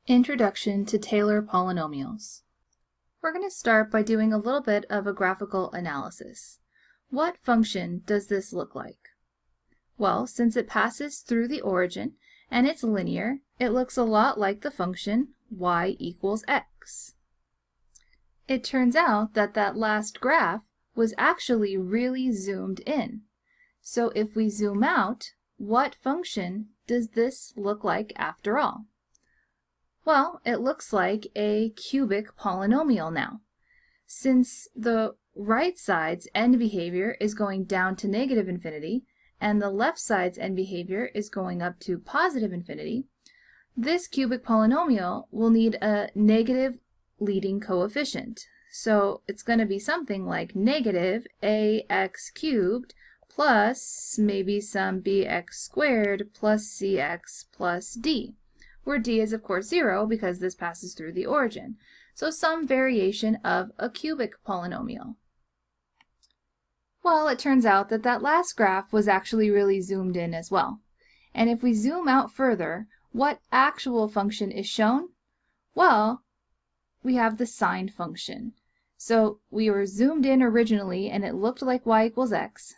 Introduction to Taylor Polynomials. We're going to start by doing a little bit of a graphical analysis. What function does this look like? Well, since it passes through the origin and it's linear, it looks a lot like the function y equals x. It turns out that that last graph was actually really zoomed in. So if we zoom out, what function does this look like after all? Well, it looks like a cubic polynomial now. Since the right side's end behavior is going down to negative infinity, and the left side's end behavior is going up to positive infinity, this cubic polynomial will need a negative leading coefficient. So it's going to be something like negative ax cubed plus maybe some bx squared plus cx plus d, where d is of course 0 because this passes through the origin. So some variation of a cubic polynomial. Well, it turns out that that last graph was actually really zoomed in as well. And if we zoom out further, what actual function is shown? Well, we have the sine function. So we were zoomed in originally and it looked like y equals x,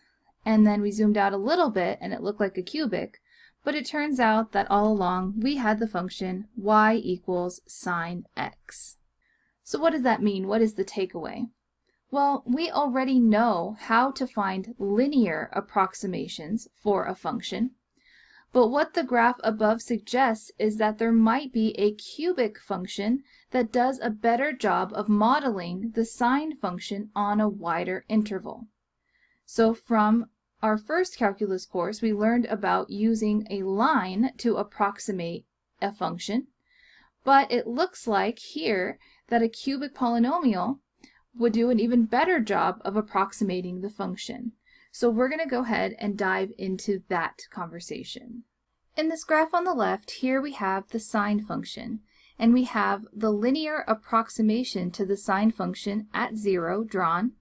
and then we zoomed out a little bit and it looked like a cubic. But it turns out that all along we had the function y equals sine x. So what does that mean? What is the takeaway? Well, we already know how to find linear approximations for a function. But what the graph above suggests is that there might be a cubic function that does a better job of modeling the sine function on a wider interval. So from our first calculus course, we learned about using a line to approximate a function, but it looks like here that a cubic polynomial would do an even better job of approximating the function. So we're going to go ahead and dive into that conversation. In this graph on the left, here we have the sine function, and we have the linear approximation to the sine function at 0 drawn.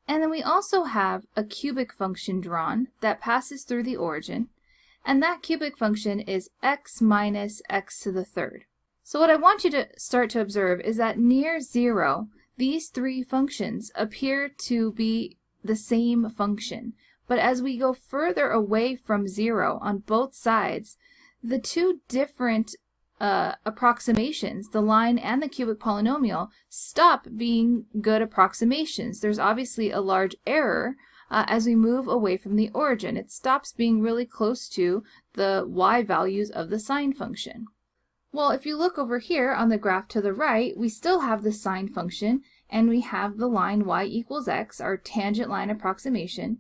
And then we also have a cubic function drawn that passes through the origin, and that cubic function is x minus x to the third. So what I want you to start to observe is that near 0, these three functions appear to be the same function. But as we go further away from 0 on both sides, the two different approximations, the line and the cubic polynomial, stop being good approximations. There's obviously a large error as we move away from the origin. It stops being really close to the y values of the sine function. Well, if you look over here on the graph to the right, we still have the sine function, and we have the line y equals x, our tangent line approximation.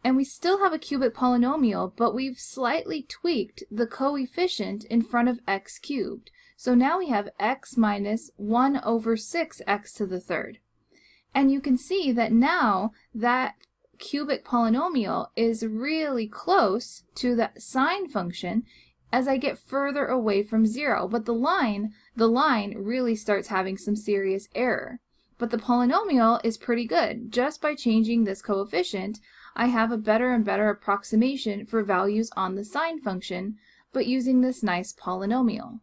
And we still have a cubic polynomial, but we've slightly tweaked the coefficient in front of x cubed. So now we have x minus 1 over 6x to the third. And you can see that now that cubic polynomial is really close to the sine function as I get further away from 0. But the line really starts having some serious error. But the polynomial is pretty good. Just by changing this coefficient, I have a better and better approximation for values on the sine function, but using this nice polynomial.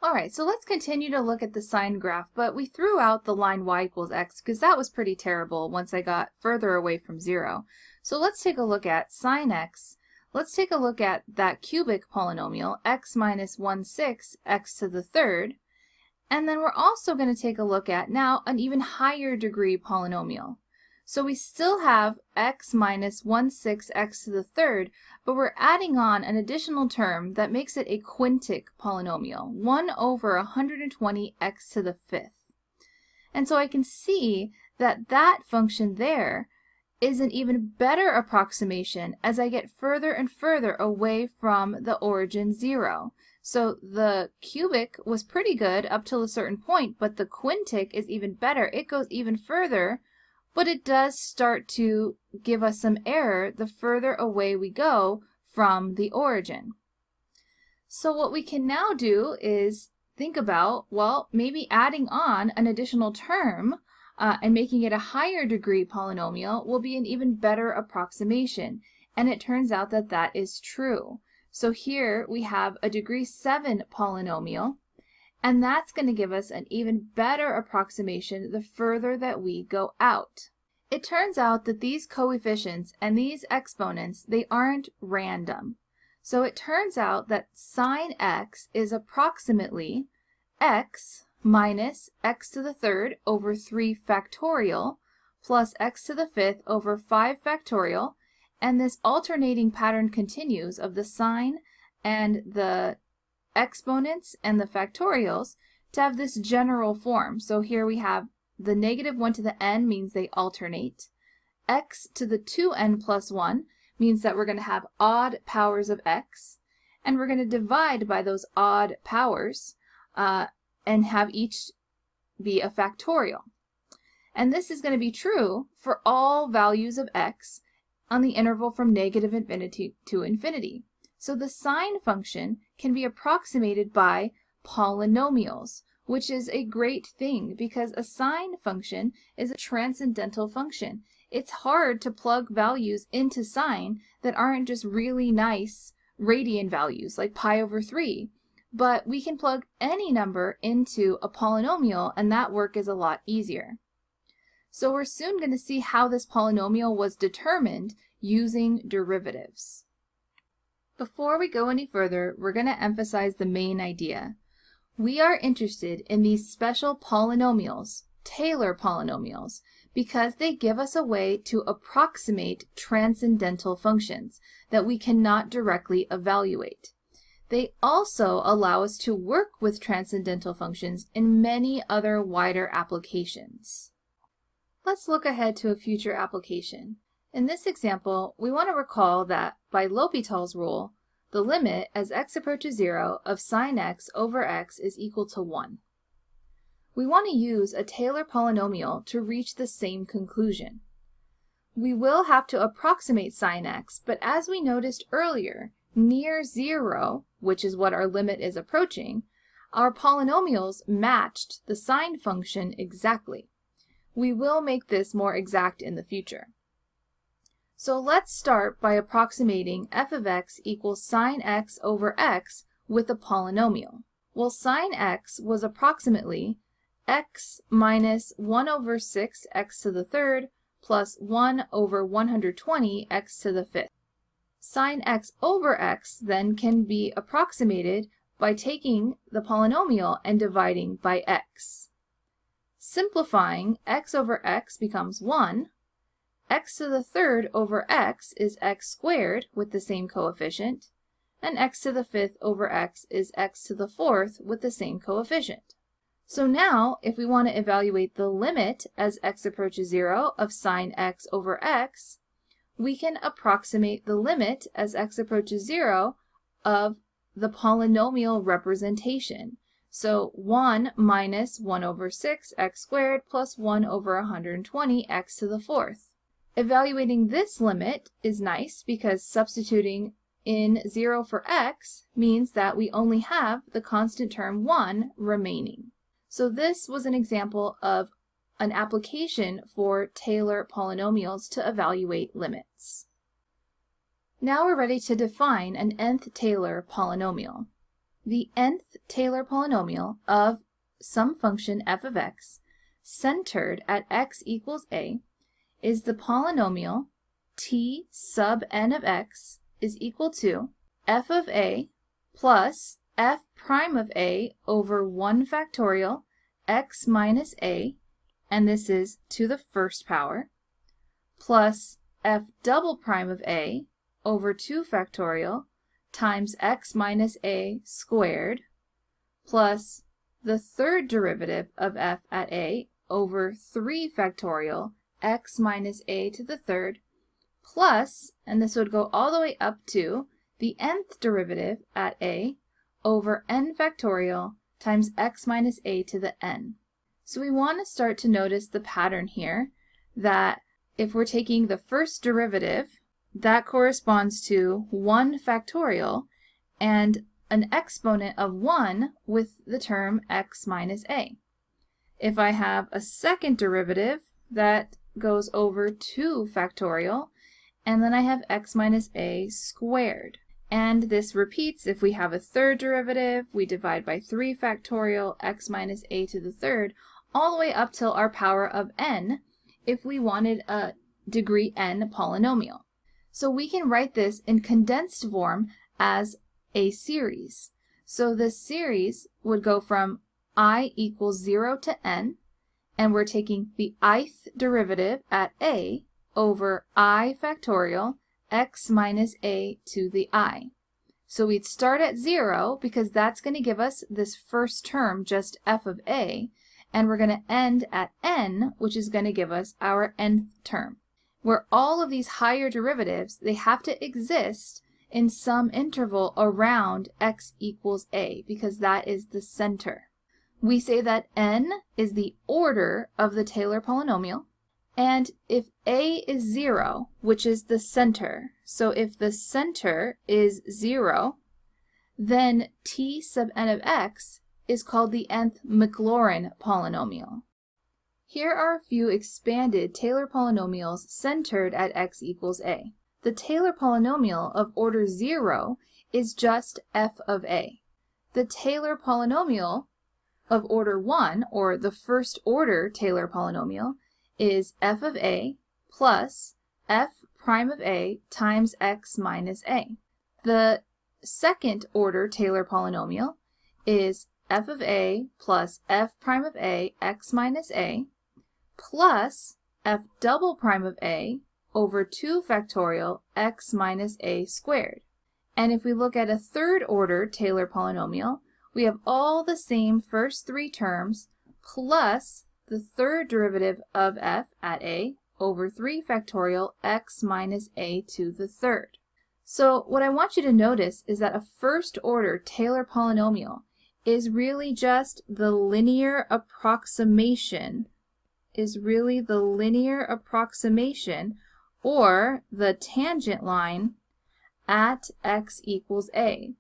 Alright, so let's continue to look at the sine graph, but we threw out the line y equals x because that was pretty terrible once I got further away from 0. So let's take a look at sine x. Let's take a look at that cubic polynomial, x minus 1/6 x to the third. And then we're also going to take a look at now an even higher degree polynomial. So we still have x minus 1/6 x to the third, but we're adding on an additional term that makes it a quintic polynomial, 1 over 120 x to the fifth. And so I can see that that function there is an even better approximation as I get further and further away from the origin 0. So the cubic was pretty good up till a certain point, but the quintic is even better. It goes even further, but it does start to give us some error the further away we go from the origin. So what we can now do is think about, well, maybe adding on an additional term and making it a higher degree polynomial will be an even better approximation. And it turns out that that is true. So here we have a degree 7 polynomial, And that's going to give us an even better approximation the further that we go out. It turns out that these coefficients and these exponents, they aren't random. So it turns out that sine x is approximately x minus x to the third over 3 factorial plus x to the fifth over 5 factorial, and this alternating pattern continues of the sine and the exponents and the factorials to have this general form. So here we have the negative 1 to the n means they alternate. X to the 2n plus 1 means that we're going to have odd powers of x, and we're going to divide by those odd powers and have each be a factorial. And this is going to be true for all values of x on the interval from negative infinity to infinity. So the sine function can be approximated by polynomials, which is a great thing because a sine function is a transcendental function. It's hard to plug values into sine that aren't just really nice radian values like pi over 3. But we can plug any number into a polynomial, and that work is a lot easier. So we're soon going to see how this polynomial was determined using derivatives. Before we go any further, we're going to emphasize the main idea. We are interested in these special polynomials, Taylor polynomials, because they give us a way to approximate transcendental functions that we cannot directly evaluate. They also allow us to work with transcendental functions in many other wider applications. Let's look ahead to a future application. In this example, we want to recall that by L'Hopital's rule, the limit as x approaches 0 of sine x over x is equal to 1. We want to use a Taylor polynomial to reach the same conclusion. We will have to approximate sine x, but as we noticed earlier, near 0, which is what our limit is approaching, our polynomials matched the sine function exactly. We will make this more exact in the future. So let's start by approximating f of x equals sine x over x with a polynomial. Well, sine x was approximately x minus 1 over 6 x to the third plus 1 over 120 x to the fifth. Sine x over x then can be approximated by taking the polynomial and dividing by x. Simplifying, x over x becomes 1. X to the third over x is x squared with the same coefficient, and x to the fifth over x is x to the fourth with the same coefficient. So now, if we want to evaluate the limit as x approaches 0 of sine x over x, we can approximate the limit as x approaches 0 of the polynomial representation. So 1 minus 1 over 6 x squared plus 1 over 120 x to the fourth. Evaluating this limit is nice because substituting in 0 for x means that we only have the constant term 1 remaining. So this was an example of an application for Taylor polynomials to evaluate limits. Now we're ready to define an nth Taylor polynomial. The nth Taylor polynomial of some function f of x centered at x equals a is the polynomial t sub n of x is equal to f of a plus f prime of a over 1 factorial x minus a, and this is to the first power, plus f double prime of a over 2 factorial times x minus a squared, plus the third derivative of f at a over 3 factorial x minus a to the third, plus, and this would go all the way up to the nth derivative at a over n factorial times x minus a to the n. So we want to start to notice the pattern here that if we're taking the first derivative, that corresponds to 1 factorial and an exponent of 1 with the term x minus a. If I have a second derivative, that goes over 2 factorial, and then I have x minus a squared. And this repeats if we have a third derivative, we divide by 3 factorial x minus a to the third, all the way up till our power of n if we wanted a degree n polynomial. So we can write this in condensed form as a series. So this series would go from I equals 0 to n, and we're taking the ith derivative at a over I factorial x minus a to the I. So we'd start at 0 because that's going to give us this first term, just f of a, and we're going to end at n, which is going to give us our nth term. Where all of these higher derivatives, they have to exist in some interval around x equals a, because that is the center. We say that n is the order of the Taylor polynomial, and if a is 0, which is the center, so if the center is 0, then t sub n of x is called the nth Maclaurin polynomial. Here are a few expanded Taylor polynomials centered at x equals a. The Taylor polynomial of order 0 is just f of a. The Taylor polynomial of order 1, or the first order Taylor polynomial, is f of a plus f prime of a times x minus a. The second order Taylor polynomial is f of a plus f prime of a x minus a plus f double prime of a over 2 factorial x minus a squared. And if we look at a third order Taylor polynomial, we have all the same first 3 terms plus the third derivative of f at a over 3 factorial x minus a to the third. So what I want you to notice is that a first order Taylor polynomial is really just the linear approximation, or the tangent line at x equals a.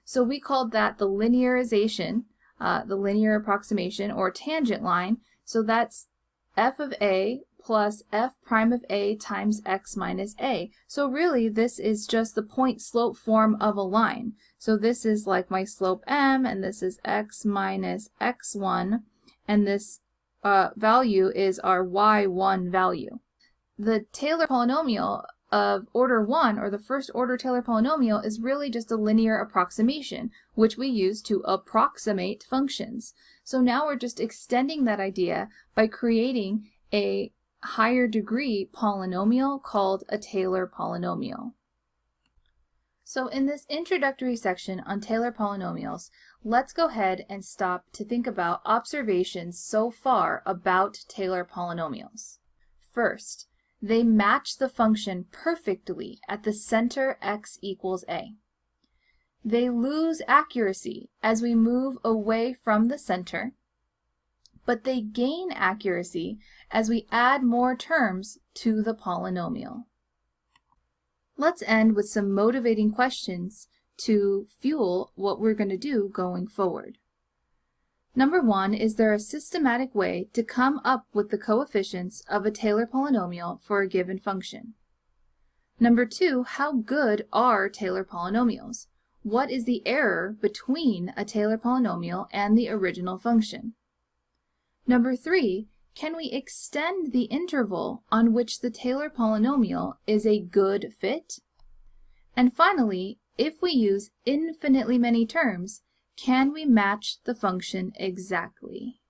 So we called that the linearization, the linear approximation or tangent line. So that's f of a plus f prime of a times x minus a. So really this is just the point slope form of a line. So this is like my slope m, and this is x minus x1, and this value is our y1 value. The Taylor polynomial of order 1, or the first order Taylor polynomial, is really just a linear approximation, which we use to approximate functions. So now we're just extending that idea by creating a higher degree polynomial called a Taylor polynomial. So in this introductory section on Taylor polynomials, let's go ahead and stop to think about observations so far about Taylor polynomials. First, they match the function perfectly at the center x equals a. They lose accuracy as we move away from the center, but they gain accuracy as we add more terms to the polynomial. Let's end with some motivating questions to fuel what we're going to do going forward. Number 1, is there a systematic way to come up with the coefficients of a Taylor polynomial for a given function? Number 2, how good are Taylor polynomials? What is the error between a Taylor polynomial and the original function? Number 3, can we extend the interval on which the Taylor polynomial is a good fit? And finally, if we use infinitely many terms, can we match the function exactly?